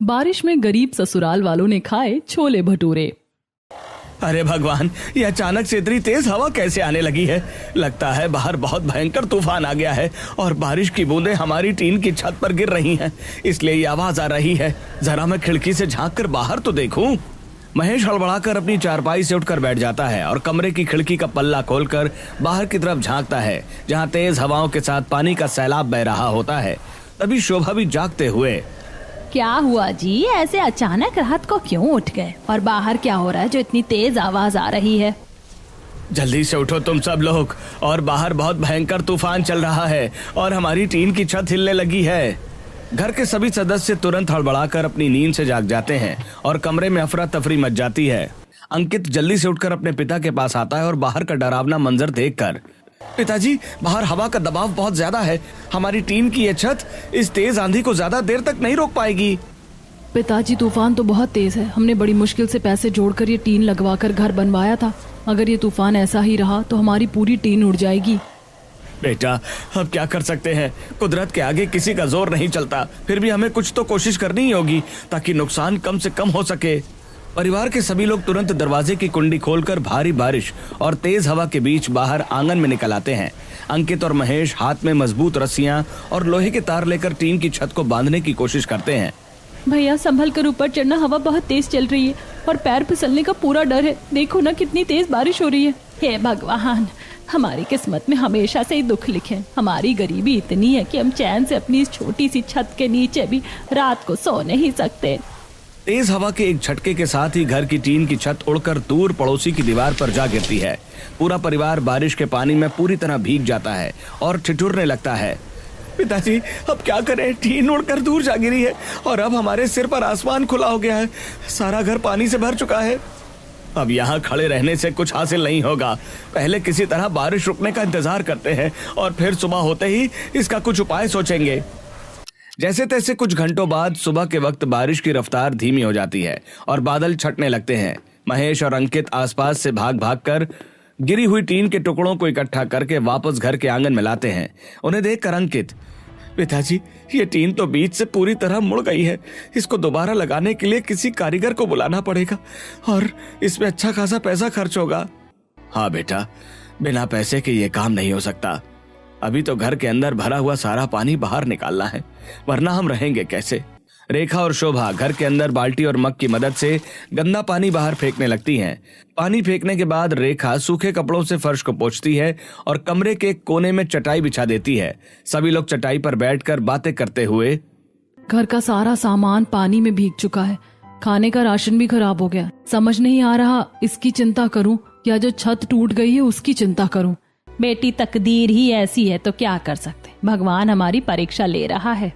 बारिश में गरीब ससुराल वालों ने खाए छोले भटूरे। अरे भगवान, ये अचानक से इतनी तेज हवा कैसे आने लगी है? लगता है बाहर बहुत भयंकर तूफान आ गया है और बारिश की बूंदें हमारी टीन की छत पर गिर रही हैं, इसलिए ये आवाज आ रही है। जरा मैं खिड़की से झांक कर बाहर तो देखूं। महेश हड़बड़ाकर अपनी चारपाई से उठकर बैठ जाता है और कमरे की खिड़की का पल्ला खोलकर बाहर की तरफ झांकता है, जहां तेज हवाओं के साथ पानी का सैलाब बह रहा होता है। तभी शोभा भी जागते हुए, क्या हुआ जी, ऐसे अचानक रात को क्यों उठ गए? और बाहर क्या हो रहा है जो इतनी तेज आवाज आ रही है? जल्दी से उठो तुम सब लोग, और बाहर बहुत भयंकर तूफान चल रहा है और हमारी टीन की छत हिलने लगी है। घर के सभी सदस्य तुरंत हड़बड़ाकर अपनी नींद से जाग जाते हैं और कमरे में अफरा तफरी मच जाती है। अंकित जल्दी से उठकर अपने पिता के पास आता है और बाहर का डरावना मंजर देखकर, पिताजी, बाहर हवा का दबाव बहुत ज्यादा है। हमारी टीन की ये छत इस तेज आंधी को ज्यादा देर तक नहीं रोक पाएगी। पिताजी, तूफान तो बहुत तेज है। हमने बड़ी मुश्किल से पैसे जोड़कर ये टीन लगवाकर घर बनवाया था। अगर ये तूफान ऐसा ही रहा तो हमारी पूरी टीन उड़ जाएगी। बेटा, अब क्या कर सकते हैं? कुदरत के आगे किसी का जोर नहीं चलता। फिर भी हमें कुछ तो कोशिश करनी ही होगी ताकि नुकसान कम से कम हो सके। परिवार के सभी लोग तुरंत दरवाजे की कुंडी खोलकर भारी बारिश और तेज हवा के बीच बाहर आंगन में निकल आते हैं। अंकित और महेश हाथ में मजबूत रस्सियां और लोहे के तार लेकर टीन की छत को बांधने की कोशिश करते हैं। भैया, संभल कर ऊपर चढ़ना, हवा बहुत तेज चल रही है और पैर फिसलने का पूरा डर है। देखो ना कितनी तेज बारिश हो रही है। हे भगवान, हमारी किस्मत में हमेशा से ही दुख लिखे। हमारी गरीबी इतनी है कि हम चैन से अपनी इस छोटी सी छत के नीचे भी रात को सो नहीं सकते। तेज हवा के एक झटके के साथ ही घर की टीन की छत उड़कर दूर पड़ोसी की दीवार पर जा गिरती है। पूरा परिवार बारिश के पानी में पूरी तरह भीग जाता है और ठिठुरने लगता है। पिताजी, अब क्या करें? टीन उड़कर दूर जा गिरी है और अब हमारे सिर पर आसमान खुला हो गया है। सारा घर पानी से भर चुका है। अब यहाँ खड़े रहने से कुछ हासिल नहीं होगा। पहले किसी तरह बारिश रुकने का इंतजार करते हैं और फिर सुबह होते ही इसका कुछ उपाय सोचेंगे। जैसे तैसे कुछ घंटों बाद सुबह के वक्त बारिश की रफ्तार धीमी हो जाती है और बादल छटने लगते हैं। महेश और अंकित आसपास से भाग भाग कर गिरी हुई टीन के टुकड़ों को इकट्ठा करके वापस घर के आंगन में लाते हैं। उन्हें देखकर अंकित, पिताजी, ये टीन तो बीच से पूरी तरह मुड़ गई है। इसको दोबारा लगाने के लिए किसी कारीगर को बुलाना पड़ेगा और इसमें अच्छा खासा पैसा खर्च होगा। हाँ बेटा, बिना पैसे के ये काम नहीं हो सकता। अभी तो घर के अंदर भरा हुआ सारा पानी बाहर निकालना है, वरना हम रहेंगे कैसे? रेखा और शोभा घर के अंदर बाल्टी और मग की मदद से गंदा पानी बाहर फेंकने लगती हैं। पानी फेंकने के बाद रेखा सूखे कपड़ों से फर्श को पोंछती है और कमरे के कोने में चटाई बिछा देती है। सभी लोग चटाई पर बैठकर बातें करते हुए, घर का सारा सामान पानी में भीग चुका है। खाने का राशन भी खराब हो गया। समझ नहीं आ रहा इसकी चिंता करूं या जो छत टूट गई है उसकी चिंता करूं। बेटी, तकदीर ही ऐसी है तो क्या कर सकते। भगवान हमारी परीक्षा ले रहा है।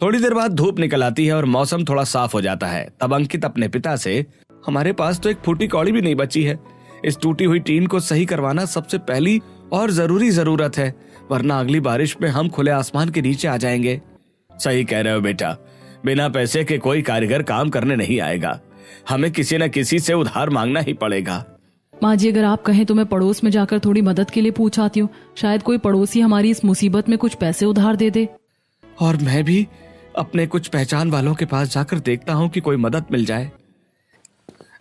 थोड़ी देर बाद धूप निकल आती है और मौसम थोड़ा साफ हो जाता है। तब अंकित अपने पिता से, हमारे पास तो एक फूटी कौड़ी भी नहीं बची है। इस टूटी हुई टीन को सही करवाना सबसे पहली और जरूरी जरूरत है, वरना अगली बारिश में हम खुले आसमान के नीचे आ जाएंगे। सही कह रहे हो बेटा, बिना पैसे के कोई कारीगर काम करने नहीं आएगा। हमें किसी न किसी से उधार मांगना ही पड़ेगा। माँ जी, अगर आप कहें तो मैं पड़ोस में जाकर थोड़ी मदद के लिए पूछ आती हूँ। शायद कोई पड़ोसी हमारी इस मुसीबत में कुछ पैसे उधार दे दे। और मैं भी अपने कुछ पहचान वालों के पास जाकर देखता हूँ कि कोई मदद मिल जाए।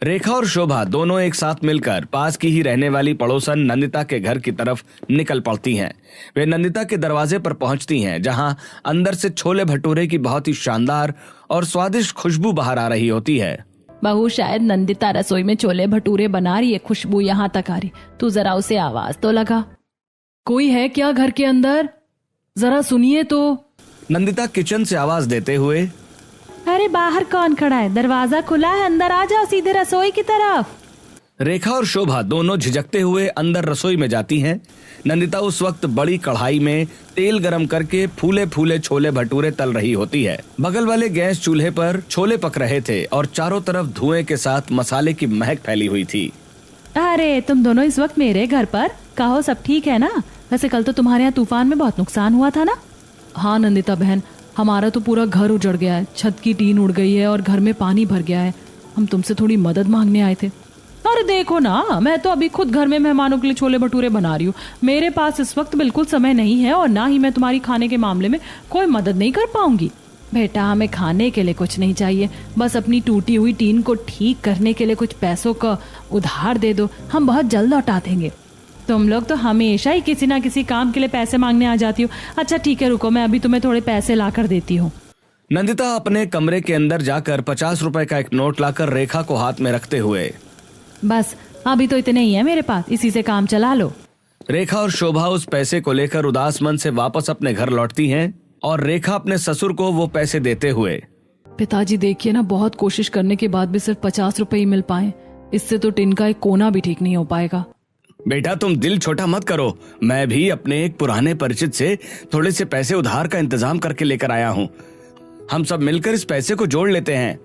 रेखा और शोभा दोनों एक साथ मिलकर पास की ही रहने वाली पड़ोसन नंदिता के घर की तरफ निकल पड़ती हैं। वे नंदिता के दरवाजे पर पहुंचती हैं, जहां अंदर से छोले भटूरे की बहुत ही शानदार और स्वादिष्ट खुशबू बाहर आ रही होती है। बहू, शायद नंदिता रसोई में छोले भटूरे बना रही है। खुशबू यहाँ तक आ रही, तू जरा उसे आवाज तो लगा। कोई है क्या घर के अंदर? जरा सुनिए तो। नंदिता किचन से आवाज देते हुए, अरे बाहर कौन खड़ा है? दरवाजा खुला है, अंदर आ जाओ सीधे रसोई की तरफ। रेखा और शोभा दोनों झिझकते हुए अंदर रसोई में जाती हैं। नंदिता उस वक्त बड़ी कढ़ाई में तेल गरम करके फूले फूले छोले भटूरे तल रही होती है। बगल वाले गैस चूल्हे पर छोले पक रहे थे और चारों तरफ धुएं के साथ मसाले की महक फैली हुई थी। अरे तुम दोनों इस वक्त मेरे घर पर? कहो सब ठीक है ना? वैसे कल तो तुम्हारे यहाँ तूफान में बहुत नुकसान हुआ था ना? हाँ नंदिता बहन, हमारा तो पूरा घर उजड़ गया है। छत की टीन उड़ गई है और घर में पानी भर गया है। हम तुमसे थोड़ी मदद मांगने आए थे। अरे देखो ना, मैं तो अभी खुद घर में मेहमानों के लिए छोले भटूरे बना रही हूँ। मेरे पास इस वक्त बिल्कुल समय नहीं है और ना ही मैं तुम्हारी खाने के मामले में कोई मदद नहीं कर पाऊंगी। बेटा हमें खाने के लिए कुछ नहीं चाहिए, बस अपनी टूटी हुई टीन को ठीक करने के लिए कुछ पैसों का उधार दे दो, हम बहुत जल्द लौटा देंगे। तुम लोग तो हमेशा ही किसी ना किसी काम के लिए पैसे मांगने आ जाती हो। अच्छा ठीक है रुको, मैं अभी तुम्हें थोड़े पैसे ला कर देती हूँ। नंदिता अपने कमरे के अंदर जाकर 50 रुपए का एक नोट लाकर रेखा को हाथ में रखते हुए, बस अभी तो इतने ही है मेरे पास, इसी से काम चला लो। रेखा और शोभा उस पैसे को लेकर उदास मन से वापस अपने घर लौटती हैं और रेखा अपने ससुर को वो पैसे देते हुए, पिताजी देखिए ना, बहुत कोशिश करने के बाद भी सिर्फ 50 रुपए ही मिल पाए, इससे तो टिन का एक कोना भी ठीक नहीं हो पाएगा। बेटा तुम दिल छोटा मत करो, मैं भी अपने एक पुराने परिचित से थोड़े से पैसे उधार का इंतजाम करके लेकर आया हूँ। हम सब मिलकर इस पैसे को जोड़ लेते हैं।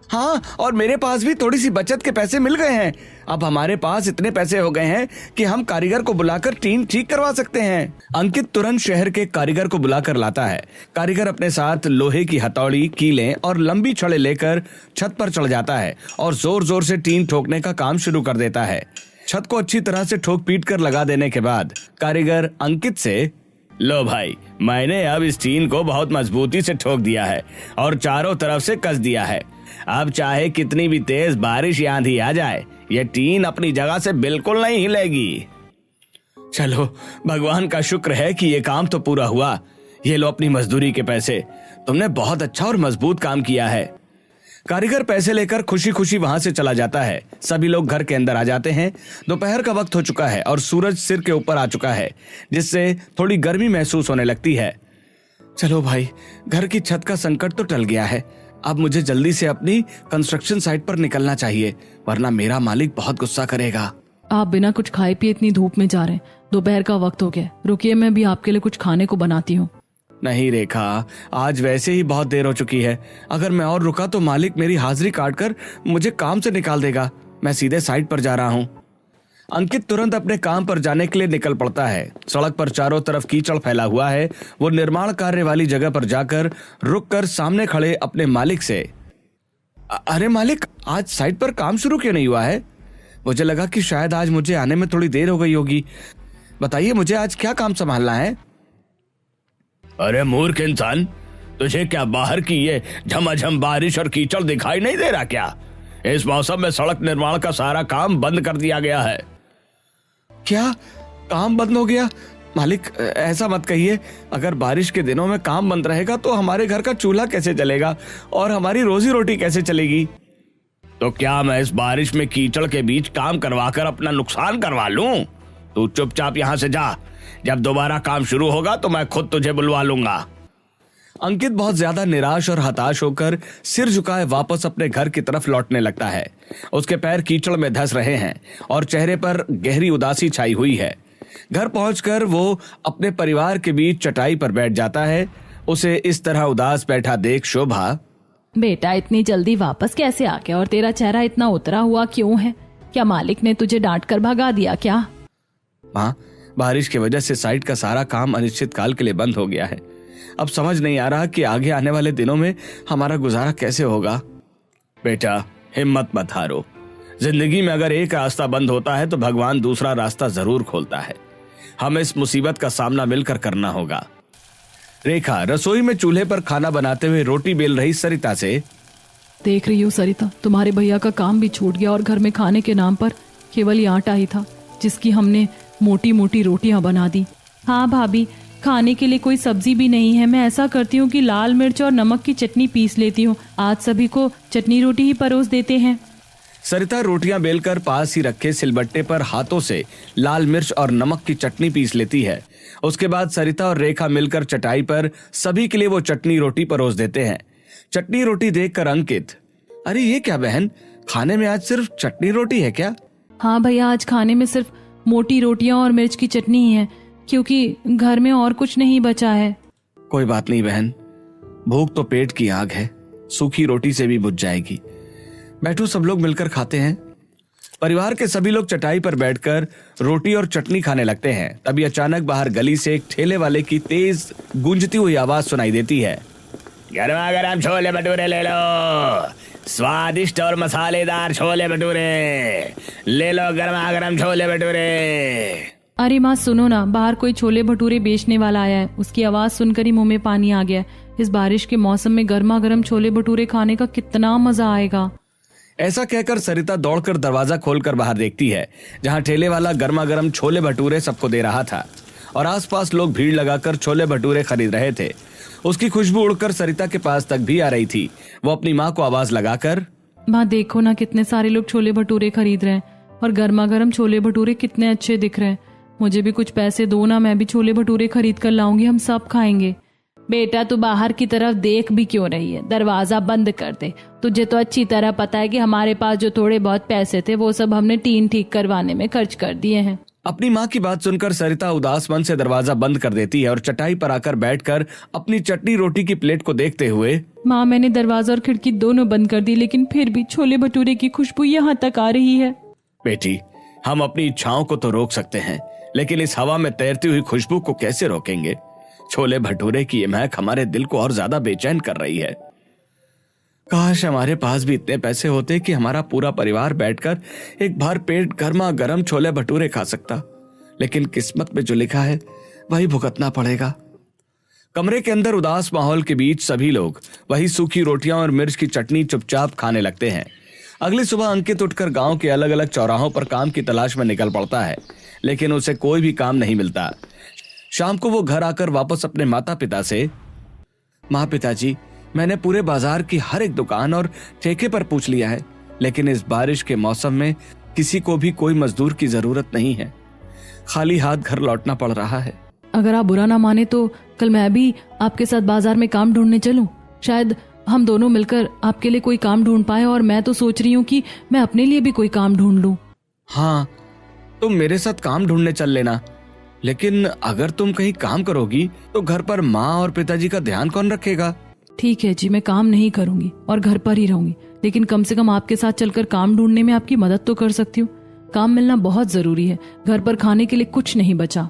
हाँ, और मेरे पास भी थोड़ी सी बचत के पैसे मिल गए हैं। अब हमारे पास इतने पैसे हो गए हैं कि हम कारीगर को बुलाकर टीन ठीक करवा सकते हैं। अंकित तुरंत शहर के कारीगर को बुलाकर लाता है। कारीगर अपने साथ लोहे की हथौड़ी, कीलें और लंबी छड़ें लेकर छत पर चढ़ जाता है और जोर जोर से टीन ठोकने का काम शुरू कर देता है। छत को अच्छी तरह से ठोक पीट कर लगा देने के बाद कारीगर अंकित से, लो भाई, मैंने अब इस टीन को बहुत मजबूती से ठोक दिया है और चारों तरफ से कस दिया है। अब चाहे कितनी भी तेज बारिश या आंधी आ जाए, ये टीन अपनी जगह से बिल्कुल नहीं हिलेगी। चलो भगवान का शुक्र है कि ये काम तो पूरा हुआ। ये लो अपनी मजदूरी के पैसे, तुमने बहुत अच्छा और मजबूत काम किया है। कारीगर पैसे लेकर खुशी खुशी वहां से चला जाता है। सभी लोग घर के अंदर आ जाते हैं। दोपहर का वक्त हो चुका है और सूरज सिर के ऊपर आ चुका है, जिससे थोड़ी गर्मी महसूस होने लगती है। चलो भाई, घर की छत का संकट तो टल गया है। अब मुझे जल्दी से अपनी कंस्ट्रक्शन साइट पर निकलना चाहिए, वरना मेरा मालिक बहुत गुस्सा करेगा। आप बिना कुछ खाए पिए इतनी धूप में जा रहे हैं, दोपहर का वक्त हो गया, रुकिए मैं भी आपके लिए कुछ खाने को बनाती हूँ। नहीं रेखा, आज वैसे ही बहुत देर हो चुकी है। अगर मैं और रुका तो मालिक मेरी हाजिरी काट कर मुझे काम से निकाल देगा। मैं सीधे साइट पर जा रहा हूँ। अंकित तुरंत अपने काम पर जाने के लिए निकल पड़ता है। सड़क पर चारों तरफ कीचड़ फैला हुआ है। वो निर्माण कार्य वाली जगह पर जाकर रुककर सामने खड़े अपने मालिक से, अरे मालिक, आज साइट पर काम शुरू क्यों नहीं हुआ है? मुझे लगा कि शायद आज मुझे आने में थोड़ी देर हो गई होगी। बताइए मुझे आज क्या काम संभालना है? अरे मूर्ख इंसान, तुझे क्या बाहर की ये झमाझम बारिश और कीचड़ दिखाई नहीं दे रहा क्या? इस मौसम में सड़क निर्माण का सारा काम बंद कर दिया गया है। क्या काम बंद हो गया? मालिक ऐसा मत कहिए। अगर बारिश के दिनों में काम बंद रहेगा तो हमारे घर का चूल्हा कैसे जलेगा और हमारी रोजी रोटी कैसे चलेगी? तो क्या मैं इस बारिश में कीचड़ के बीच काम करवाकर अपना नुकसान करवा लूं? तू चुपचाप यहां से जा। जब दोबारा काम शुरू होगा तो मैं खुद तुझे बुलवा लूंगा। अंकित बहुत ज्यादा निराश और हताश होकर सिर झुकाए वापस अपने घर की तरफ लौटने लगता है। उसके पैर कीचड़ में धंस रहे हैं और चेहरे पर गहरी उदासी छाई हुई है। घर पहुंचकर वो अपने परिवार के बीच चटाई पर बैठ जाता है। उसे इस तरह उदास बैठा देख शोभा, बेटा इतनी जल्दी वापस कैसे आ गया और तेरा चेहरा इतना उतरा हुआ क्यों है? क्या मालिक ने तुझे डांट कर भगा दिया क्या? माँ, बारिश की वजह से साइट का सारा काम अनिश्चित काल के लिए बंद हो गया है। अब समझ नहीं आ रहा कि आगे आने वाले दिनों में हमारा गुजारा कैसे होगा। बेटा हिम्मत मत हारो। जिंदगी में अगर एक रास्ता बंद होता है तो भगवान दूसरा रास्ता जरूर खोलता है। हमें इस मुसीबत का सामना मिलकर करना होगा। रेखा रसोई में चूल्हे पर खाना बनाते हुए रोटी बेल रही सरिता से, देख रही हूँ सरिता, तुम्हारे भैया का काम भी छूट गया और घर में खाने के नाम पर केवल ये आटा ही था जिसकी हमने मोटी मोटी रोटियां बना दी। हाँ भाभी, खाने के लिए कोई सब्जी भी नहीं है। मैं ऐसा करती हूँ कि लाल मिर्च और नमक की चटनी पीस लेती हूँ। आज सभी को चटनी रोटी ही परोस देते हैं। सरिता रोटियां बेलकर पास ही रखे सिलबट्टे पर हाथों से लाल मिर्च और नमक की चटनी पीस लेती है। उसके बाद सरिता और रेखा मिलकर चटाई पर सभी के लिए वो चटनी रोटी परोस देते हैं। चटनी रोटी देखकर अंकित, अरे ये क्या बहन, खाने में आज सिर्फ चटनी रोटी है क्या? हाँ भैया, आज खाने में सिर्फ मोटी रोटियां और मिर्च की चटनी ही है, क्योंकि घर में और कुछ नहीं बचा है। कोई बात नहीं बहन, भूख तो पेट की आग है, सूखी रोटी से भी बुझ जाएगी। बैठो, सब लोग मिलकर खाते हैं। परिवार के सभी लोग चटाई पर बैठकर रोटी और चटनी खाने लगते हैं। तभी अचानक बाहर गली से एक ठेले वाले की तेज गूंजती हुई आवाज सुनाई देती है, गरमा गरम छोले भटूरे ले लो, स्वादिष्ट और मसालेदार छोले भटूरे ले लो, गरमा गरम छोले भटूरे। अरे माँ सुनो ना, बाहर कोई छोले भटूरे बेचने वाला आया है। उसकी आवाज सुनकर ही मुंह में पानी आ गया। इस बारिश के मौसम में गर्मा गर्म छोले भटूरे खाने का कितना मजा आएगा। ऐसा कहकर सरिता दौड़कर दरवाजा खोलकर बाहर देखती है, जहां ठेले वाला गर्मा गर्म छोले भटूरे सबको दे रहा था और आसपास लोग भीड़ लगाकर छोले भटूरे खरीद रहे थे। उसकी खुशबू उड़कर सरिता के पास तक भी आ रही थी। वो अपनी माँ को आवाज लगाकर, माँ देखो ना, कितने सारे लोग छोले भटूरे खरीद रहे हैं और गर्मा गर्म छोले भटूरे कितने अच्छे दिख रहे हैं। मुझे भी कुछ पैसे दो ना, मैं भी छोले भटूरे खरीद कर लाऊंगी, हम सब खाएंगे। बेटा तू बाहर की तरफ देख भी क्यों रही है, दरवाजा बंद कर दे। तुझे तो अच्छी तरह पता है कि हमारे पास जो थोड़े बहुत पैसे थे वो सब हमने टीन ठीक करवाने में खर्च कर दिए हैं। अपनी माँ की बात सुनकर सरिता उदास मन से दरवाजा बंद कर देती है और चटाई पर आकर बैठकर अपनी चटनी रोटी की प्लेट को देखते हुए, माँ मैंने दरवाजा और खिड़की दोनों बंद कर दी, लेकिन फिर भी छोले भटूरे की खुशबू यहाँ तक आ रही है। बेटी, हम अपनी इच्छाओं को तो रोक सकते हैं, लेकिन इस हवा में तैरती हुई खुशबू को कैसे रोकेंगे। छोले भटूरे की ये महक हमारे दिल को और ज्यादा बेचैन कर रही है। काश हमारे पास भी इतने पैसे होते कि हमारा पूरा परिवार बैठकर एक भर पेट गर्मा गर्म छोले भटूरे खा सकता, लेकिन किस्मत में जो लिखा है वही भुगतना पड़ेगा। कमरे के अंदर उदास माहौल के बीच सभी लोग वही सूखी रोटियां और मिर्च की चटनी चुपचाप खाने लगते हैं। अगली सुबह अंकित उठकर गांव के अलग अलग चौराहों पर काम की तलाश में निकल पड़ता है, लेकिन उसे कोई भी काम नहीं मिलता। शाम को वो घर आकर वापस अपने माता पिता से, माँ पिताजी, मैंने पूरे बाजार की हर एक दुकान और ठेके पर पूछ लिया है, लेकिन इस बारिश के मौसम में किसी को भी कोई मजदूर की जरूरत नहीं है। खाली हाथ घर लौटना पड़ रहा है। अगर आप बुरा ना माने तो कल मैं भी आपके साथ बाजार में काम ढूंढने चलूं। शायद हम दोनों मिलकर आपके लिए कोई काम ढूंढ पाए, और मैं तो सोच रही हूँ कि मैं अपने लिए भी कोई काम ढूंढ लूं। हाँ, तुम मेरे साथ काम ढूंढने चल लेना, लेकिन अगर तुम कहीं काम करोगी तो घर पर माँ और पिताजी का ध्यान कौन रखेगा? ठीक है जी, मैं काम नहीं करूंगी और घर पर ही रहूंगी, लेकिन कम से कम आपके साथ चलकर काम ढूंढने में आपकी मदद तो कर सकती हूँ। काम मिलना बहुत जरूरी है, घर पर खाने के लिए कुछ नहीं बचा।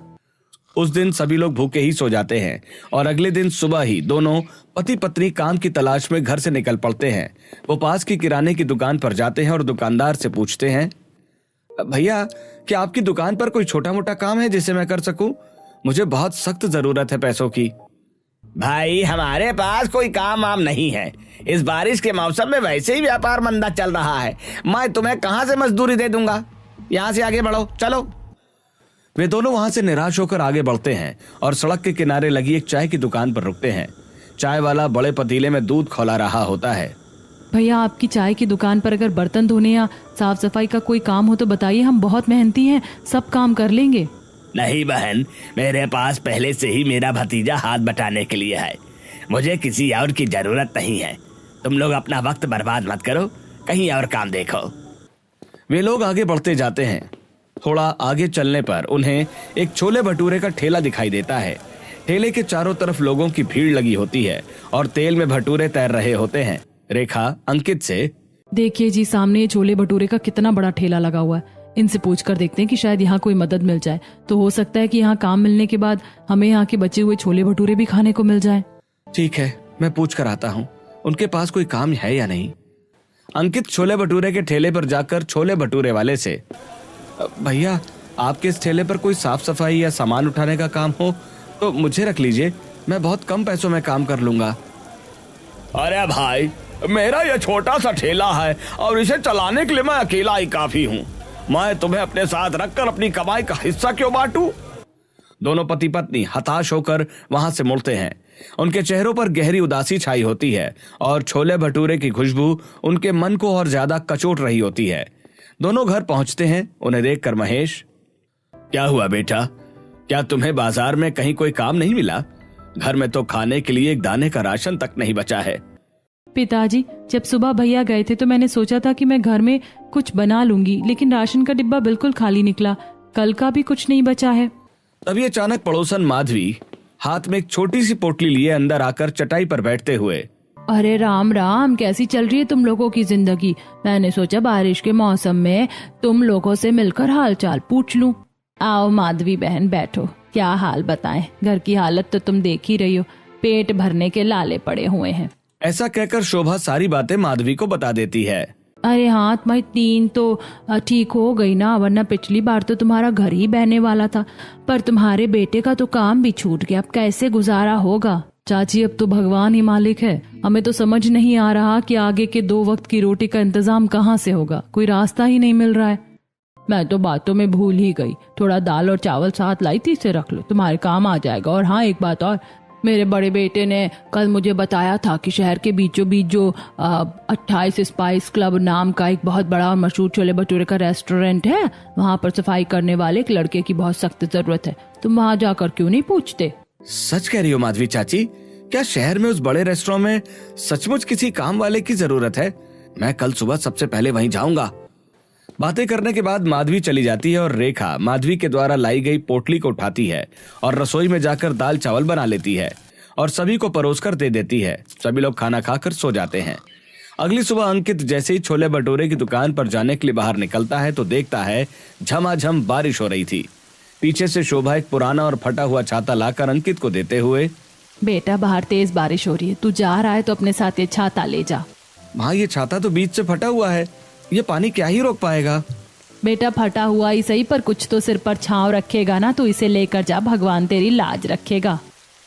उस दिन सभी लोग भूखे ही सो जाते हैं और अगले दिन सुबह ही दोनों पति पत्नी काम की तलाश में घर से निकल पड़ते हैं। वो पास की किराने की दुकान पर जाते हैं और दुकानदार से पूछते हैं, भैया क्या आपकी दुकान पर कोई छोटा मोटा काम है जिसे मैं कर सकूं? मुझे बहुत सख्त जरूरत है पैसों की। भाई हमारे पास कोई काम वाम नहीं है, इस बारिश के मौसम में वैसे ही व्यापार मंदा चल रहा है। मैं तुम्हें कहां से मजदूरी दे दूंगा, यहाँ से आगे बढ़ो, चलो। वे दोनों वहां से निराश होकर आगे बढ़ते हैं और सड़क के किनारे लगी एक चाय की दुकान पर रुकते हैं। चाय वाला बड़े पतीले में दूध खौला रहा होता है। भैया आपकी चाय की दुकान पर अगर बर्तन धोने या साफ सफाई का कोई काम हो तो बताइए, हम बहुत मेहनती हैं, सब काम कर लेंगे। नहीं बहन, मेरे पास पहले से ही मेरा भतीजा हाथ बटाने के लिए है, मुझे किसी और की जरूरत नहीं है। तुम लोग अपना वक्त बर्बाद मत करो, कहीं और काम देखो। वे लोग आगे बढ़ते जाते हैं। थोड़ा आगे चलने पर उन्हें एक छोले भटूरे का ठेला दिखाई देता है। ठेले के चारों तरफ लोगों की भीड़ लगी होती है और तेल में भटूरे तैर रहे होते हैं। रेखा अंकित से, देखिए जी, सामने ये छोले भटूरे का कितना बड़ा ठेला लगा हुआ है। इनसे पूछ कर देखते हैं कि शायद यहाँ कोई मदद मिल जाए। तो हो सकता है कि यहाँ काम मिलने के बाद हमें यहाँ के बचे हुए छोले भटूरे भी खाने को मिल जाए। ठीक है, मैं पूछ कर आता हूँ उनके पास कोई काम है या नहीं। अंकित छोले भटूरे के ठेले पर जाकर छोले भटूरे वाले से, भैया आपके इस ठेले पर कोई साफ सफाई या सामान उठाने का काम हो तो मुझे रख लीजिए, मैं बहुत कम पैसों में काम कर लूंगा। अरे भाई, मेरा यह छोटा सा ठेला है और इसे चलाने के लिए मैं अकेला ही काफी हूँ। मैं तुम्हें अपने साथ रखकर अपनी कमाई का हिस्सा क्यों बांटूं? दोनों पति पत्नी हताश होकर वहां से मुड़ते हैं। उनके चेहरों पर गहरी उदासी छाई होती है और छोले भटूरे की खुशबू उनके मन को और ज्यादा कचोट रही होती है। दोनों घर पहुंचते हैं। उन्हें देखकर महेश, क्या हुआ बेटा, क्या तुम्हें बाजार में कहीं कोई काम नहीं मिला? घर में तो खाने के लिए एक दाने का राशन तक नहीं बचा है। पिताजी, जब सुबह भैया गए थे तो मैंने सोचा था कि मैं घर में कुछ बना लूंगी, लेकिन राशन का डिब्बा बिल्कुल खाली निकला, कल का भी कुछ नहीं बचा है। तभी अचानक पड़ोसन माधवी हाथ में एक छोटी सी पोटली लिए अंदर आकर चटाई पर बैठते हुए, अरे राम राम, कैसी चल रही है तुम लोगों की जिंदगी? मैंने सोचा बारिश के मौसम में तुम लोगों से मिलकर हालचाल पूछ लूं। आओ माधवी बहन बैठो, क्या हाल बताएं, घर की हालत तो तुम देख ही रही हो, पेट भरने के लाले पड़े हुए हैं। ऐसा कहकर शोभा सारी बातें माधवी को बता देती है। अरे हाँ, तुम्हारी टीन तो ठीक हो गई ना, वरना पिछली बार तो तुम्हारा घर ही बहने वाला था, पर तुम्हारे बेटे का तो काम भी छूट गया, अब कैसे गुजारा होगा? चाची अब तो भगवान ही मालिक है। हमें तो समझ नहीं आ रहा कि आगे के 2 वक्त की रोटी का इंतजाम कहाँ से होगा, कोई रास्ता ही नहीं मिल रहा है। मैं तो बातों में भूल ही गई, थोड़ा दाल और चावल साथ लाई थी, इसे रख लो, तुम्हारे काम आ जाएगा। और हाँ, एक बात और, मेरे बड़े बेटे ने कल मुझे बताया था कि शहर के बीचों बीच जो 28 स्पाइस क्लब नाम का एक बहुत बड़ा और मशहूर छोले भटूरे का रेस्टोरेंट है, वहाँ पर सफाई करने वाले एक लड़के की बहुत सख्त जरूरत है। तुम वहाँ जाकर क्यों नहीं पूछते? सच कह रही हो माधवी चाची? क्या शहर में उस बड़े रेस्टोरेंट में सचमुच किसी काम वाले की जरूरत है? मैं कल सुबह सबसे पहले वहीं जाऊंगा। बातें करने के बाद माधवी चली जाती है और रेखा माधवी के द्वारा लाई गई पोटली को उठाती है और रसोई में जाकर दाल चावल बना लेती है और सभी को परोसकर दे देती है। सभी लोग खाना खाकर सो जाते हैं। अगली सुबह अंकित जैसे ही छोले भटूरे की दुकान पर जाने के लिए बाहर निकलता है तो देखता है झमाझम बारिश हो रही थी। पीछे से शोभा एक पुराना और फटा हुआ छाता लाकर अंकित को देते हुए, बेटा बाहर तेज बारिश हो रही है, तू जा रहा है तो अपने साथ ये छाता ले जा। माँ ये छाता तो बीच से फटा हुआ है, ये पानी क्या ही रोक पाएगा? बेटा फटा हुआ ही सही, पर कुछ तो सिर पर छांव रखेगा ना, तो इसे लेकर जा, भगवान तेरी लाज रखेगा।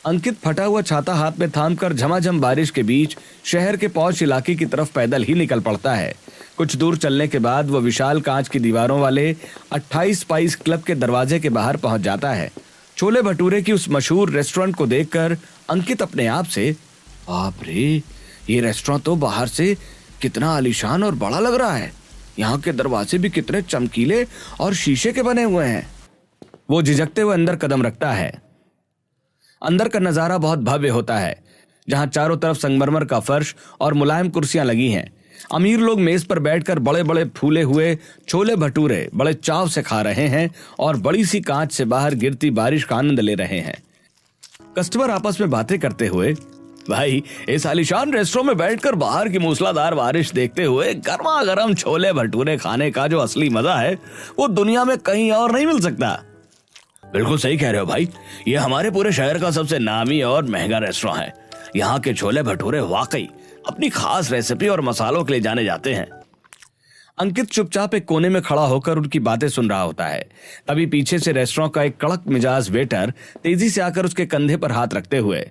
अंकित फटा हुआ छाता हाथ में थामकर झमाझम बारिश के बीच शहर के पौष इलाके की तरफ पैदल ही निकल पड़ता है। कुछ दूर चलने के बाद वह विशाल कांच की दीवारों वाले 28 स्पाइस क्लब के दरवाजे के बाहर पहुंच जाता है। छोले भटूरे की उस मशहूर रेस्टोरेंट को देखकर अंकित अपने आप से, बाप रे, ये रेस्टोरेंट तो बाहर से कितना आलीशान और बड़ा लग रहा है। यहाँ के दरवाजे भी कितने चमकीले और शीशे के बने हुए हैं। वो झिझकते हुए अंदर कदम रखता है। अंदर का नजारा बहुत भव्य होता है, जहाँ चारों तरफ संगमरमर का फर्श और मुलायम कुर्सियां लगी हैं। अमीर लोग मेज पर बैठकर बड़े बड़े फूले हुए छोले भटूरे बड़े चाव से खा रहे हैं और बड़ी सी कांच से बाहर गिरती बारिश का आनंद ले रहे हैं। कस्टमर आपस में बातें करते हुए, भाई इस आलीशान रेस्टोरेंट में बैठकर बाहर की मूसलाधार बारिश देखते हुए गर्मा गर्म छोले भटूरे खाने का जो असली मजा है वो दुनिया में कहीं और नहीं मिल सकता। बिल्कुल सही कह रहे हो भाई, ये हमारे पूरे शहर का सबसे नामी और महंगा रेस्टोरेंट है। यहाँ के छोले भटूरे वाकई अपनी खास रेसिपी और मसालों के लिए जाने जाते हैं। अंकित चुपचाप एक कोने में खड़ा होकर उनकी बातें सुन रहा होता है। तभी पीछे से रेस्टोरेंट का एक कड़क मिजाज वेटर तेजी से आकर उसके कंधे पर हाथ रखते हुए,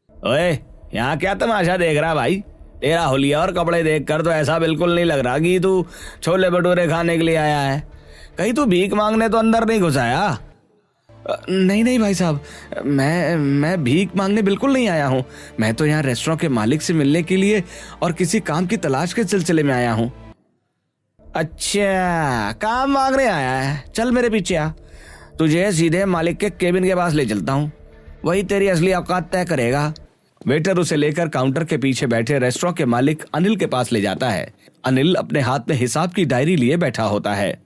ओए यहाँ क्या तमाशा देख रहा भाई? तेरा हुलिया और कपड़े देखकर तो ऐसा बिल्कुल नहीं लग रहा कि तू छोले भटूरे खाने के लिए आया है। कहीं तू भीख मांगने तो अंदर नहीं घुसाया? नहीं नहीं भाई साहब, मैं भीख मांगने बिल्कुल नहीं आया हूँ। मैं तो यहाँ रेस्टोरेंट के मालिक से मिलने के लिए और किसी काम की तलाश के सिलसिले में आया हूँ। अच्छा, काम मांगने आया है? चल मेरे पीछे आ, तुझे सीधे मालिक के केबिन के पास ले चलता हूँ, वही तेरी असली औकात तय करेगा। वेटर उसे लेकर काउंटर के पीछे बैठे रेस्टोरेंट के मालिक अनिल के पास ले जाता है। अनिल अपने हाथ में हिसाब की डायरी लिए बैठा होता है।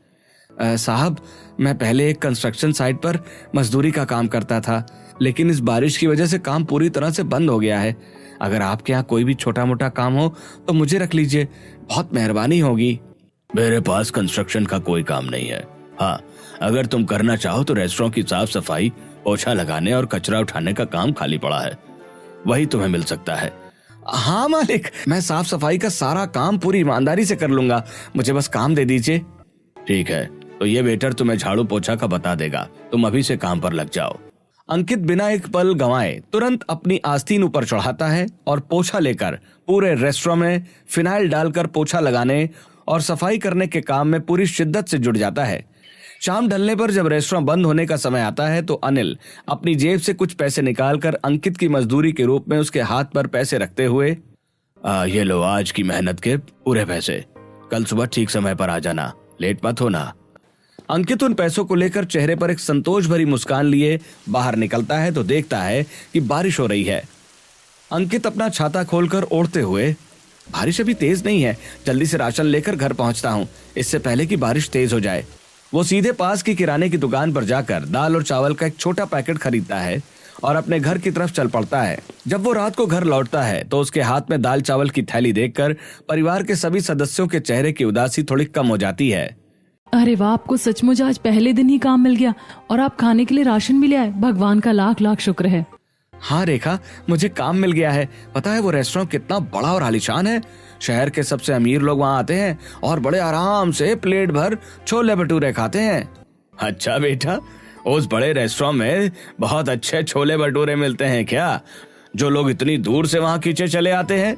साहब, मैं पहले एक कंस्ट्रक्शन साइट पर मजदूरी का काम करता था, लेकिन इस बारिश की वजह से काम पूरी तरह से बंद हो गया है। अगर आपके यहाँ कोई भी छोटा मोटा काम हो तो मुझे रख लीजिए, बहुत मेहरबानी होगी। मेरे पास कंस्ट्रक्शन का कोई काम नहीं है। हाँ, अगर तुम करना चाहो तो रेस्टोरेंट की साफ सफाई, पोछा लगाने और कचरा उठाने का काम खाली पड़ा है, वही तुम्हें मिल सकता है। हाँ मालिक, मैं साफ सफाई का सारा काम पूरी ईमानदारी से कर लूंगा, मुझे बस काम दे दीजिए। ठीक है, तो ये वेटर तुम्हें झाड़ू पोछा का बता देगा, तुम अभी से काम पर लग जाओ। अंकित बिना एक पल गंवाए तुरंत अपनी आस्तीन ऊपर चढ़ाता है और पोछा लेकर पूरे रेस्टोरेंट में फिनाइल डालकर पोछा लगाने और सफाई करने के काम में पूरी शिद्दत से जुट जाता है। शाम ढलने पर जब रेस्टोरेंट बंद होने का समय आता है तो अनिल अपनी जेब से कुछ पैसे निकालकर अंकित की मजदूरी के रूप में उसके हाथ पर पैसे रखते हुए, ये लो आज की मेहनत के पूरे पैसे, कल सुबह ठीक समय पर आ जाना, लेट मत होना। अंकित उन पैसों को लेकर चेहरे पर एक संतोष भरी मुस्कान लिए बाहर निकलता है तो देखता है कि बारिश हो रही है। अंकित अपना छाता खोलकर ओढ़ते हुए, बारिश अभी तेज नहीं है, जल्दी से राशन लेकर घर पहुंचता हूं, इससे पहले कि बारिश तेज हो जाए। वो सीधे पास की किराने की दुकान पर जाकर दाल और चावल का एक छोटा पैकेट खरीदता है और अपने घर की तरफ चल पड़ता है। जब वो रात को घर लौटता है तो उसके हाथ में दाल चावल की थैली देखकर परिवार के सभी सदस्यों के चेहरे की उदासी थोड़ी कम हो जाती है। अरे वाह, आपको सचमुच आज पहले दिन ही काम मिल गया और आप खाने के लिए राशन भी ले आए, भगवान का लाख लाख शुक्र है। हाँ रेखा, मुझे काम मिल गया है। पता है वो रेस्टोरेंट कितना बड़ा और आलीशान है, शहर के सबसे अमीर लोग वहाँ आते हैं और बड़े आराम से प्लेट भर छोले भटूरे खाते हैं। अच्छा बेटा, उस बड़े रेस्टोरेंट में बहुत अच्छे छोले भटूरे मिलते हैं क्या? जो लोग इतनी दूर से वहां खींचे चले आते हैं?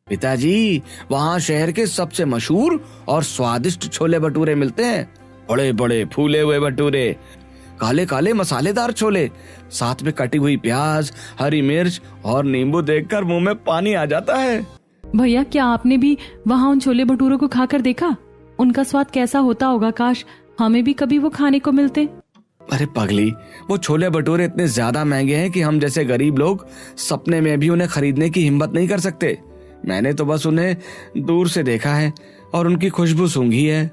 पिताजी, वहां शहर के सबसे मशहूर और स्वादिष्ट छोले भटूरे मिलते हैं। बड़े बड़े फूले हुए भटूरे, काले काले मसालेदार छोले, साथ में कटी हुई प्याज, हरी मिर्च और नींबू देखकर मुंह में पानी आ जाता है। भैया, क्या आपने भी वहाँ उन छोले भटूरों को खाकर देखा? उनका स्वाद कैसा होता होगा? काश हमें भी कभी वो खाने को मिलते। अरे पगली, वो छोले भटूरे इतने ज्यादा महंगे हैं कि हम जैसे गरीब लोग सपने में भी उन्हें खरीदने की हिम्मत नहीं कर सकते। मैंने तो बस उन्हें दूर से देखा है और उनकी खुशबू सूंघी है।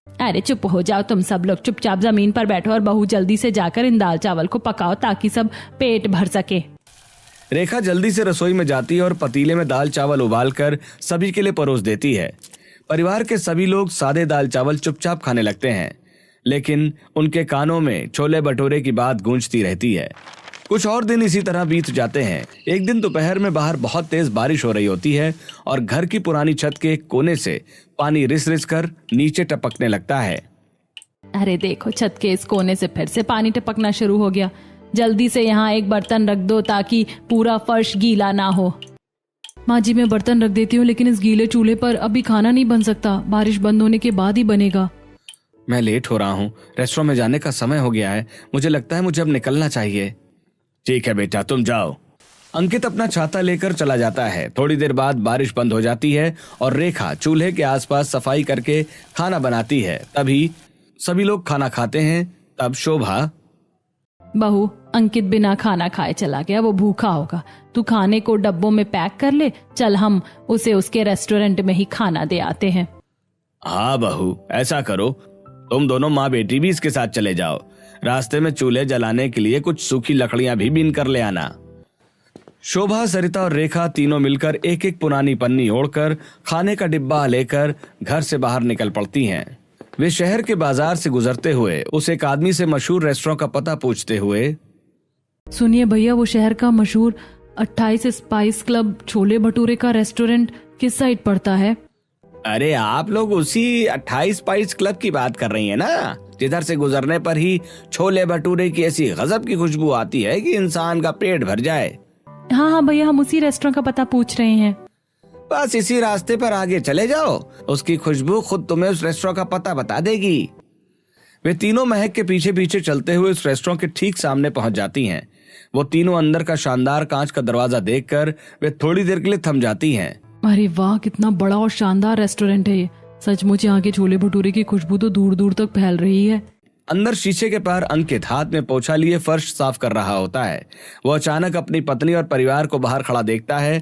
अरे चुप हो जाओ तुम सब लोग, चुपचाप जमीन पर बैठो और बहू जल्दी से जाकर इन दाल चावल को पकाओ ताकि सब पेट भर सके। रेखा जल्दी से रसोई में जाती है और पतीले में दाल चावल उबालकर सभी के लिए परोस देती है। परिवार के सभी लोग सादे दाल चावल चुपचाप खाने लगते हैं, लेकिन उनके कानों में छोले भटूरे की बात गूंजती रहती है। कुछ और दिन इसी तरह बीत जाते हैं। एक दिन दोपहर में बाहर बहुत तेज बारिश हो रही होती है और घर की पुरानी छत के एक कोने से पानी रिस रिस कर नीचे टपकने लगता है। अरे देखो, छत के इस कोने से फिर से पानी टपकना शुरू हो गया। जल्दी से यहाँ एक बर्तन रख दो ताकि पूरा फर्श गीला ना हो। माँ जी, मैं बर्तन रख देती हूँ, लेकिन इस गीले चूल्हे पर अभी खाना नहीं बन सकता। बारिश बंद होने के बाद ही बनेगा। मैं लेट हो रहा हूँ, रेस्टोरेंट में जाने का समय हो गया है। मुझे लगता है मुझे अब निकलना चाहिए। ठीक है बेटा, तुम जाओ। अंकित अपना छाता लेकर चला जाता है। थोड़ी देर बाद बारिश बंद हो जाती है और रेखा चूल्हे के आसपास सफाई करके खाना बनाती है। तभी सभी लोग खाना खाते हैं। तब शोभा, बहू, अंकित बिना खाना खाए चला गया, वो भूखा होगा। तू खाने को डब्बों में पैक कर ले, चल हम उसे उसके रेस्टोरेंट में ही खाना दे आते हैं। हाँ बहू, ऐसा करो, तुम दोनों माँ बेटी भी इसके साथ चले जाओ। रास्ते में चूल्हे जलाने के लिए कुछ सूखी लकड़ियां भी बीन कर ले आना। शोभा, सरिता और रेखा तीनों मिलकर एक एक पुरानी पन्नी ओढ़कर खाने का डिब्बा लेकर घर से बाहर निकल पड़ती हैं। वे शहर के बाजार से गुजरते हुए उस एक आदमी से मशहूर रेस्टोरेंट का पता पूछते हुए, सुनिए भैया, वो शहर का मशहूर 28 स्पाइस क्लब छोले भटूरे का रेस्टोरेंट किस साइड पड़ता है? अरे आप लोग उसी 28 स्पाइस क्लब की बात कर रही हैं ना, जिधर से गुजरने पर ही छोले भटूरे की ऐसी गजब की खुशबू आती है कि इंसान का पेट भर जाए। हाँ हाँ भैया, हम उसी रेस्टोरेंट का पता पूछ रहे हैं। बस इसी रास्ते पर आगे चले जाओ, उसकी खुशबू खुद तुम्हें उस रेस्टोरेंट का पता बता देगी। वे तीनों महक के पीछे पीछे चलते हुए उस रेस्टोरेंट के ठीक सामने पहुंच जाती हैं। वो तीनों अंदर का शानदार कांच का दरवाजा देखकर वे थोड़ी देर के लिए थम जाती हैं। अरे वाह, कितना बड़ा और शानदार रेस्टोरेंट है ये। सचमुच यहाँ के छोले भटूरे की खुशबू तो दूर दूर तक फैल रही है। अंदर शीशे के पार अंकित हाथ में पोछा लिए फर्श साफ कर रहा होता है। वो अचानक अपनी पत्नी और परिवार को बाहर खड़ा देखता है।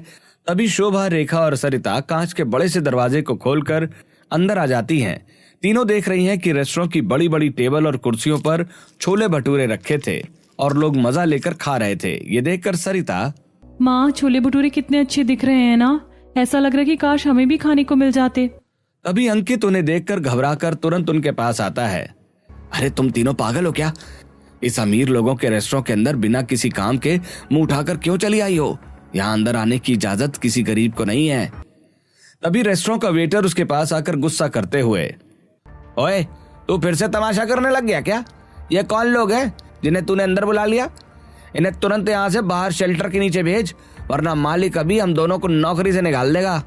तभी शोभा, रेखा और सरिता कांच के बड़े से दरवाजे को खोलकर अंदर आ जाती हैं। तीनों देख रही हैं कि रेस्टोरेंट की बड़ी बड़ी टेबल और कुर्सियों पर छोले भटूरे रखे थे और लोग मजा लेकर खा रहे थे। ये देखकर सरिता, माँ, छोले भटूरे कितने अच्छे दिख रहे हैं ना, ऐसा लग रहा है कि काश हमें भी खाने को मिल जाते। तभी अंकित उन्हें देखकर घबराकर तुरंत उनके पास आता है। अरे तुम तीनों पागल हो क्या? इस अमीर लोगों के रेस्टोरेंट के अंदर बिना किसी काम के मुंह उठाकर क्यों चली आई हो? यहाँ अंदर आने की इजाजत किसी गरीब को नहीं है। तभी रेस्टोरेंट का वेटर उसके पास आकर गुस्सा करते हुए, ओए, तू फिर से तमाशा करने लग गया क्या? ये कौन लोग हैं जिन्हें तूने अंदर बुला लिया? इन्हें तुरंत यहाँ से बाहर शेल्टर के नीचे भेज, वरना मालिक अभी हम दोनों को नौकरी से निकाल देगा।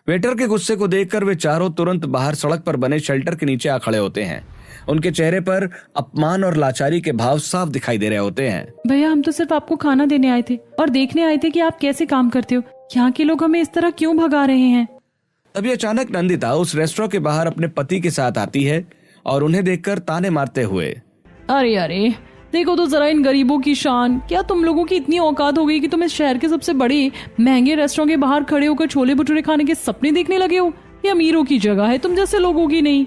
वेटर के गुस्से को देखकर वे चारों तुरंत बाहर सड़क पर बने शेल्टर के नीचे आ खड़े होते हैं। उनके चेहरे पर अपमान और लाचारी के भाव साफ दिखाई दे रहे होते हैं। भैया, हम तो सिर्फ आपको खाना देने आए थे और देखने आए थे कि आप कैसे काम करते हो। यहाँ के लोग हमें इस तरह क्यों भगा रहे हैं? तभी अचानक नंदिता उस रेस्टोरेंट के बाहर अपने पति के साथ आती है और उन्हें देखकर ताने मारते हुए, अरे अरे, देखो तो जरा इन गरीबों की शान। क्या तुम लोगों की इतनी औकात हो गई कि तुम इस शहर के सबसे बड़े महंगे रेस्टोरेंट के बाहर खड़े होकर छोले भटूरे खाने के सपने देखने लगे हो? ये अमीरों की जगह है, तुम जैसे लोगों की नहीं।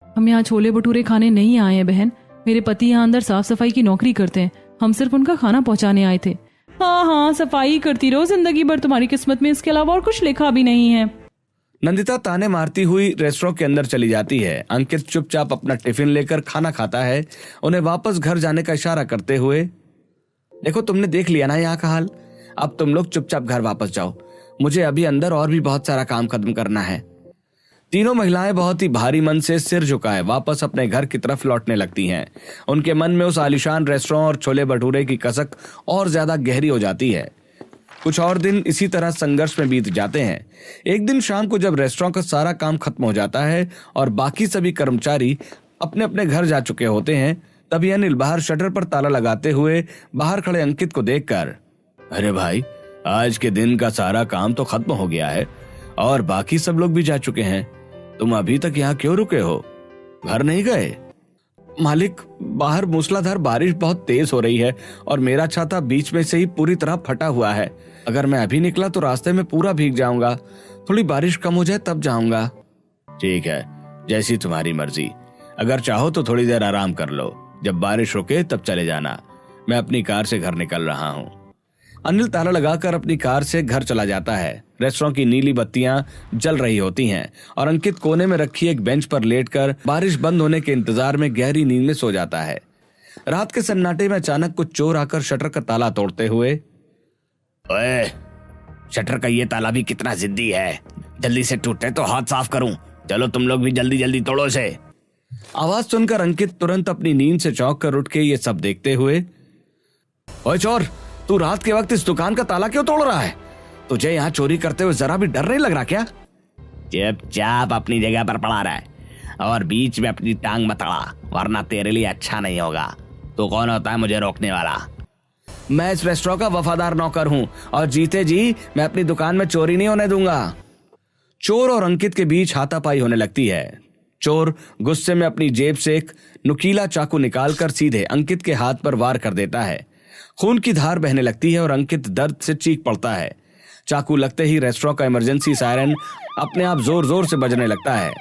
हम यहाँ छोले भटूरे खाने नहीं आए हैं बहन। मेरे पति यहाँ अंदर साफ सफाई की नौकरी करते हैं। हम सिर्फ उनका खाना पहुँचाने आए थे। हाँ हाँ, सफाई करती रहो जिंदगी भर, तुम्हारी किस्मत में इसके अलावा और कुछ लिखा भी नहीं है। नंदिता ताने मारती हुई रेस्टोरेंट के अंदर चली जाती है। अंकित चुपचाप अपना टिफिन लेकर खाना खाता है, उन्हें वापस घर जाने का इशारा करते हुए, देखो तुमने देख लिया ना यहाँ का हाल, अब तुम लोग चुपचाप घर वापस जाओ। मुझे अभी अंदर और भी बहुत सारा काम खत्म करना है। तीनों महिलाएं बहुत ही भारी मन से सिर झुकाए वापस अपने घर की तरफ लौटने लगती हैं। उनके मन में उस आलीशान रेस्टोरेंट और छोले भटूरे की कसक और ज्यादा गहरी हो जाती है। कुछ और दिन इसी तरह संघर्ष में बीत जाते हैं। एक दिन शाम को जब रेस्टोरेंट का सारा काम खत्म हो जाता है और बाकी सभी कर्मचारी अपने अपने घर जा चुके होते हैं, तभी अनिल बाहर शटर पर ताला लगाते हुए बाहर खड़े अंकित को देखकर, अरे भाई, आज के दिन का सारा काम तो खत्म हो गया है और बाकी सब लोग भी जा चुके हैं, तुम अभी तक यहाँ क्यों रुके हो, घर नहीं गए? मालिक, बाहर मूसलाधार बारिश बहुत तेज हो रही है और मेरा छाता बीच में से ही पूरी तरह फटा हुआ है। अगर मैं अभी निकला तो रास्ते में पूरा भीग जाऊंगा। थोड़ी बारिश कम हो जाए तब जाऊंगा। ठीक है, जैसी तुम्हारी मर्जी। अगर चाहो तो थोड़ी देर आराम कर लो, जब बारिश रुके तब चले जाना। मैं अपनी कार से घर निकल रहा हूँ। अनिल ताला लगाकर अपनी कार से घर चला जाता है। रेस्टोरेंट की नीली बत्तियां जल रही होती हैं और अंकित कोने में रखी एक बेंच पर लेटकर बारिश बंद होने के इंतजार में गहरी नींद में सो जाता है। रात के सन्नाटे में अचानक कुछ चोर आकर शटर का ताला तोड़ते हुए, ओए, शटर का ये ताला भी कितना जिद्दी है, जल्दी से टूटे तो हाथ साफ करूं। चलो तुम लोग भी जल्दी जल्दी तोड़ो इसे। आवाज सुनकर अंकित तुरंत अपनी नींद से चौंक कर उठ के ये सब देखते हुए, ओए चोर, तू रात के वक्त इस दुकान का ताला क्यों तोड़ रहा है? तुझे यहाँ चोरी करते हुए जरा भी डर नहीं लग रहा क्या? चुपचाप अपनी जगह पर पड़ा रहा है और बीच में अपनी टांग मत अड़ा, वरना तेरे लिए अच्छा नहीं होगा। तो कौन होता है मुझे रोकने वाला? मैं इस रेस्टोरेंट का वफादार नौकर हूँ और जीते जी मैं अपनी दुकान में चोरी नहीं होने दूंगा। चोर और अंकित के बीच हाथापाई होने लगती है। चोर गुस्से में अपनी जेब से एक नुकीला चाकू निकालकर सीधे अंकित के हाथ पर वार कर देता है। खून की धार बहने लगती है और अंकित दर्द से चीख पड़ता है। चाकू लगते ही रेस्टोरेंट का इमरजेंसी सायरन अपने आप जोर जोर से बजने लगता है।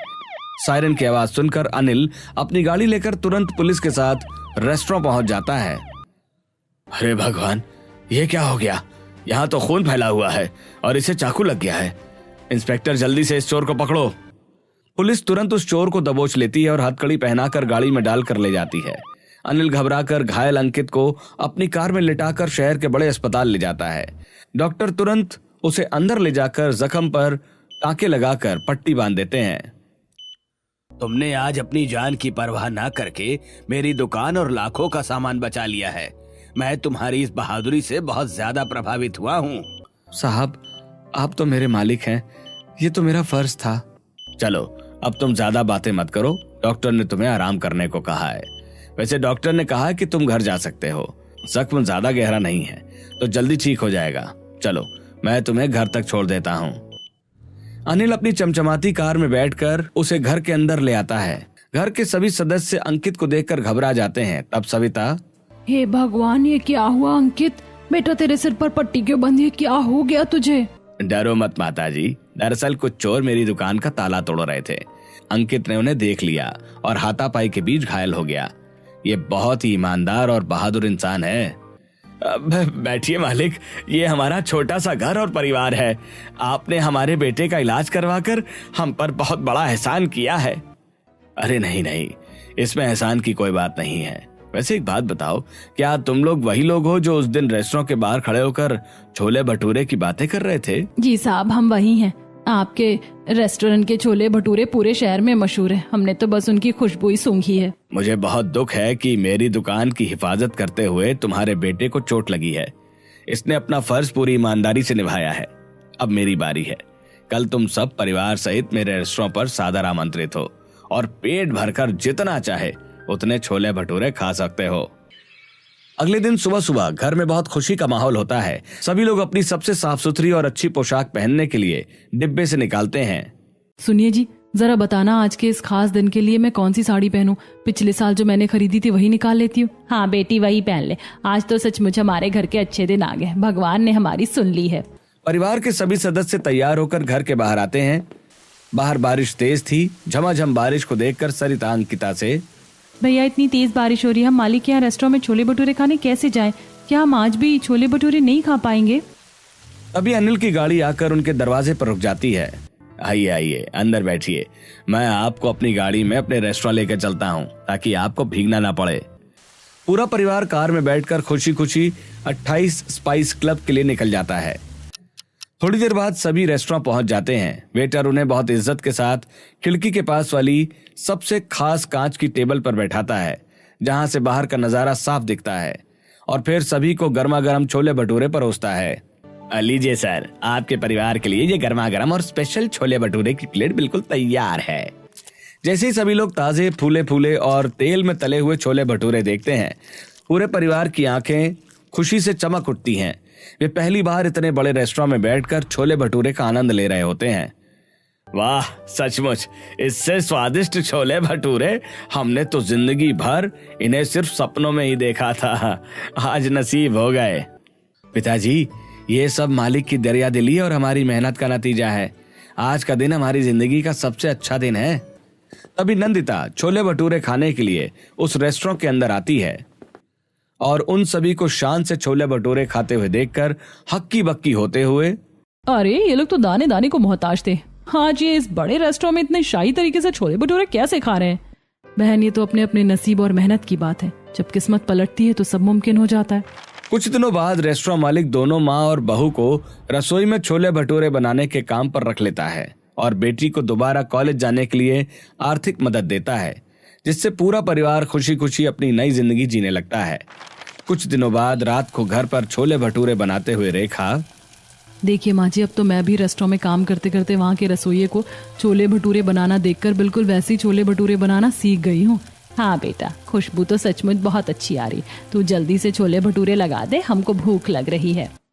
सायरन की आवाज सुनकर अनिल अपनी गाड़ी लेकर तुरंत पुलिस के साथ रेस्टोरेंट पहुंच जाता है। अरे भगवान, ये क्या हो गया? यहाँ तो खून फैला हुआ है और इसे चाकू लग गया है। इंस्पेक्टर, जल्दी से इस चोर को पकड़ो। पुलिस तुरंत उस चोर को दबोच लेती है और हथकड़ी पहनाकर गाड़ी में डालकर ले जाती है। अनिल घबराकर घायल अंकित को अपनी कार में लिटाकर शहर के बड़े अस्पताल ले जाता है। डॉक्टर तुरंत उसे अंदर ले जाकर जख्म पर टांके लगाकर पट्टी बांध देते हैं। तुमने आज अपनी जान की परवाह ना करके मेरी दुकान और लाखों का सामान बचा लिया है। मैं तुम्हारी इस बहादुरी से बहुत ज्यादा प्रभावित हुआ हूँ। साहब, आप तो मेरे मालिक हैं, ये तो मेरा फर्ज था। चलो, अब तुम ज्यादा बातें मत करो। डॉक्टर ने तुम्हें आराम करने को कहा है। वैसे डॉक्टर ने कहा कि तुम घर जा सकते हो। जख्म ज्यादा गहरा नहीं है तो जल्दी ठीक हो जाएगा। चलो, मैं तुम्हें घर तक छोड़ देता हूँ। अनिल अपनी चमचमाती कार में बैठकर उसे घर के अंदर ले आता है। घर के सभी सदस्य अंकित को देखकर घबरा जाते हैं। तब सविता, हे भगवान, ये क्या हुआ अंकित? बेटा, तेरे सिर पर पट्टी क्यों बंधी है? क्या हो गया तुझे? डरो मत माताजी, दरअसल कुछ चोर मेरी दुकान का ताला तोड़ रहे थे। अंकित ने उन्हें देख लिया और हाथापाई के बीच घायल हो गया। ये बहुत ही ईमानदार और बहादुर इंसान है। बैठिए मालिक, ये हमारा छोटा सा घर और परिवार है। आपने हमारे बेटे का इलाज करवाकर हम पर बहुत बड़ा एहसान किया है। अरे नहीं नहीं, इसमें एहसान की कोई बात नहीं है। वैसे एक बात बताओ, क्या तुम लोग वही लोग हो जो उस दिन रेस्टोरेंट के बाहर खड़े होकर छोले भटूरे की बातें कर रहे थे? जी साहब, हम वही हैं। आपके रेस्टोरेंट के छोले भटूरे पूरे शहर में मशहूर है। हमने तो बस उनकी खुशबू ही सूंघी है। मुझे बहुत दुख है कि मेरी दुकान की हिफाजत करते हुए तुम्हारे बेटे को चोट लगी है। इसने अपना फर्ज पूरी ईमानदारी से निभाया है। अब मेरी बारी है। कल तुम सब परिवार सहित मेरे रेस्टोरेंट पर सादर आमंत्रित हो और पेट भरकर जितना चाहे उतने छोले भटूरे खा सकते हो। अगले दिन सुबह सुबह घर में बहुत खुशी का माहौल होता है। सभी लोग अपनी सबसे साफ सुथरी और अच्छी पोशाक पहनने के लिए डिब्बे से निकालते हैं। सुनिए जी, जरा बताना आज के इस खास दिन के लिए मैं कौन सी साड़ी पहनूं? पिछले साल जो मैंने खरीदी थी वही निकाल लेती हूँ। हाँ बेटी, वही पहन ले। आज तो सचमुच हमारे घर के अच्छे दिन आ गए। भगवान ने हमारी सुन ली है। परिवार के सभी सदस्य तैयार होकर घर के बाहर आते हैं। बाहर बारिश तेज थी। झमाझम बारिश को देखकर सरिता अंकिता से, भैया इतनी तेज बारिश हो रही है, हम मालिक के यहाँ रेस्टोरेंट में छोले भटूरे खाने कैसे जाएं? क्या हम आज भी छोले भटूरे नहीं खा पाएंगे? अभी अनिल की गाड़ी आकर उनके दरवाजे पर रुक जाती है। आइए आइए, अंदर बैठिए। मैं आपको अपनी गाड़ी में अपने रेस्टोरेंट लेकर चलता हूँ ताकि आपको भीगना ना पड़े। पूरा परिवार कार में बैठकर खुशी खुशी 28 स्पाइस क्लब के लिए निकल जाता है। थोड़ी देर बाद सभी रेस्टोरेंट पहुंच जाते हैं। वेटर उन्हें बहुत इज्जत के साथ खिड़की के पास वाली सबसे खास कांच की टेबल पर बैठाता है, जहां से बाहर का नजारा साफ दिखता है, और फिर सभी को गर्मा गर्म छोले भटूरे परोसता है। लीजिए सर, आपके परिवार के लिए ये गर्मा गर्म और स्पेशल छोले भटूरे की प्लेट बिल्कुल तैयार है। जैसे ही सभी लोग ताजे फूले फूले और तेल में तले हुए छोले भटूरे देखते हैं, पूरे परिवार की आंखें खुशी से चमक उठती हैं। वे पहली बार इतने बड़े रेस्टोरेंट में बैठकर छोले भटूरे का आनंद ले रहे होते हैं। वाह, सचमुच इससे स्वादिष्ट छोले भटूरे हमने तो जिंदगी भर इन्हें सिर्फ सपनों में ही देखा था, आज नसीब हो गए। पिताजी, ये सब मालिक की दरियादिली और हमारी मेहनत का नतीजा है। आज का दिन हमारी जिंदगी का सबसे अच्छा दिन है। तभी नंदिता छोले भटूरे खाने के लिए उस रेस्टोरेंट के अंदर आती है और उन सभी को शान से छोले भटूरे खाते हुए देखकर हक्की बक्की होते हुए, अरे ये लोग तो दाने दाने को मोहताज थे, आज ये इस बड़े रेस्टोरेंट में इतने शाही तरीके से छोले भटूरे कैसे खा रहे हैं। बहन, ये तो अपने अपने नसीब और मेहनत की बात है। जब किस्मत पलटती है तो सब मुमकिन हो जाता है। कुछ दिनों बाद रेस्टोरेंट मालिक दोनों माँ और बहू को रसोई में छोले भटूरे बनाने के काम पर रख लेता है और बेटी को दोबारा कॉलेज जाने के लिए आर्थिक मदद देता है, जिससे पूरा परिवार खुशी खुशी अपनी नई जिंदगी जीने लगता है। कुछ दिनों बाद रात को घर पर छोले भटूरे बनाते हुए रेखा, देखिए माँ जी, अब तो मैं भी रेस्टोरेंट में काम करते करते वहाँ के रसोइये को छोले भटूरे बनाना देखकर बिल्कुल वैसे ही छोले भटूरे बनाना सीख गई हूँ। हाँ बेटा, खुशबू तो सचमुच बहुत अच्छी आ रही। तू जल्दी से छोले भटूरे लगा दे, हमको भूख लग रही है।